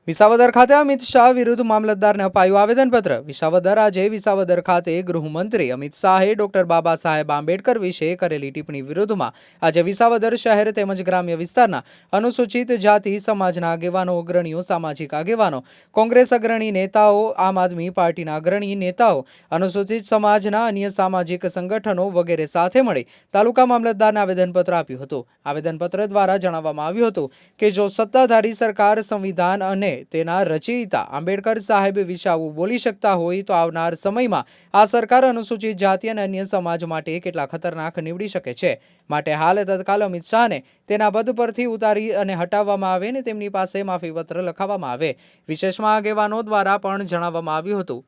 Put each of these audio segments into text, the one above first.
વિસાવદર ખાતે અમિત શાહ વિરુદ્ધ મામલતદારને અપાયું આવેદનપત્ર। વિસાવદર આજે વિસાવદર ખાતે ગૃહમંત્રી અમિત શાહે ડોક્ટર બાબા સાહેબ આંબેડકર વિશે કરેલી ટિપ્પણી વિરુદ્ધમાં આજે વિસાવદર શહેર તેમજ ગ્રામ્ય વિસ્તારના અનુસૂચિત જાતિ સમાજના આગેવાનો, અગ્રણીઓ, સામાજિક આગેવાનો, કોંગ્રેસ અગ્રણી નેતાઓ, આમ આદમી પાર્ટીના અગ્રણી નેતાઓ, અનુસૂચિત સમાજના અન્ય સામાજિક સંગઠનો વગેરે સાથે મળી તાલુકા મામલતદારને આવેદનપત્ર આપ્યું હતું। આવેદનપત્ર દ્વારા જણાવવામાં આવ્યું હતું કે જો સત્તાધારી સરકાર સંવિધાન અને તેના રચયિતા આંબેડકર સાહેબ વિશે આવું બોલી શકતા હોય તો આવનાર સમયમાં આ સરકાર અનુસૂચિત જાતિ અને અન્ય સમાજ માટે કેટલા ખતરનાક નીવડી શકે છે। માટે હાલ તત્કાલ અમિત શાહને તેના પદ પરથી ઉતારી અને હટાવવામાં આવે અને તેમની પાસે માફીપત્ર લખાવવામાં આવે। વિશેષમાં આગેવાનો દ્વારા પણ જણાવવામાં આવ્યું હતું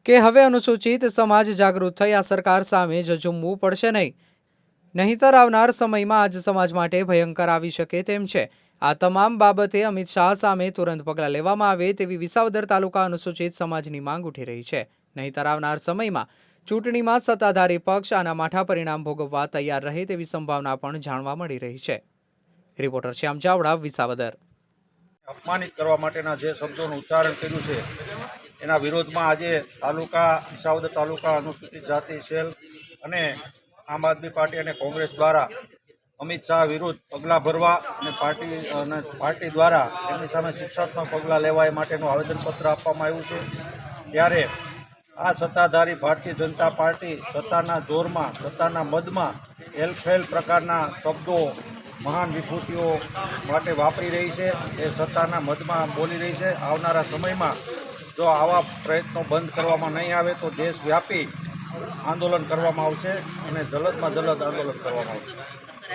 કે હવે અનુસૂચિત સમાજ જાગૃત થઈ આ સરકાર સામે ઝઝૂમવું પડશે નહીંતર આવનાર સમયમાં આજ સમાજ માટે ભયંકર આવી શકે તેમ છે। આ તમામ બાબતે અમિત શાહ સામે તુરંત પગલાં લેવામાં આવે તેવી વિસાવદર તાલુકા અનુસૂચિત સમાજની માંગ ઉઠી રહી છે। નહીંતર આવનાર સમયમાં ચૂંટણીમાં સત્તાધારી પક્ષ આના માઠા પરિણામ ભોગવવા તૈયાર રહે તેવી સંભાવના પણ જાણવા મળી રહી છે। રિપોર્ટર શ્યામ ચાવડા, વિસાવદર। અપમાનિત કરવા માટેના જે શબ્દોનું ઉચ્ચારણ કર્યું છે એના વિરોધમાં આજે વિસાવદર તાલુકા અનુસૂચિત જાતિ સેલ અને આમ આદમી પાર્ટી અને કોંગ્રેસ દ્વારા અમિત શાહ વિરુદ્ધ પગલાં ભરવા અને પાર્ટી દ્વારા એમની સામે શિક્ષાત્મક પગલાં લેવા એ માટેનું આવેદનપત્ર આપવામાં આવ્યું છે। ત્યારે આ સત્તાધારી ભારતીય જનતા પાર્ટી સત્તાના જોરમાં, સત્તાના મદમાં હેલફેલ પ્રકારના શબ્દો મહાન વિભૂતિઓ માટે વાપરી રહી છે, એ સત્તાના મદમાં બોલી રહી છે। આવનારા સમયમાં જો આવા પ્રયત્નો બંધ કરવામાં નહીં આવે તો દેશવ્યાપી આંદોલન કરવામાં આવશે અને જલદમાં જલદ આંદોલન કરવામાં આવશે।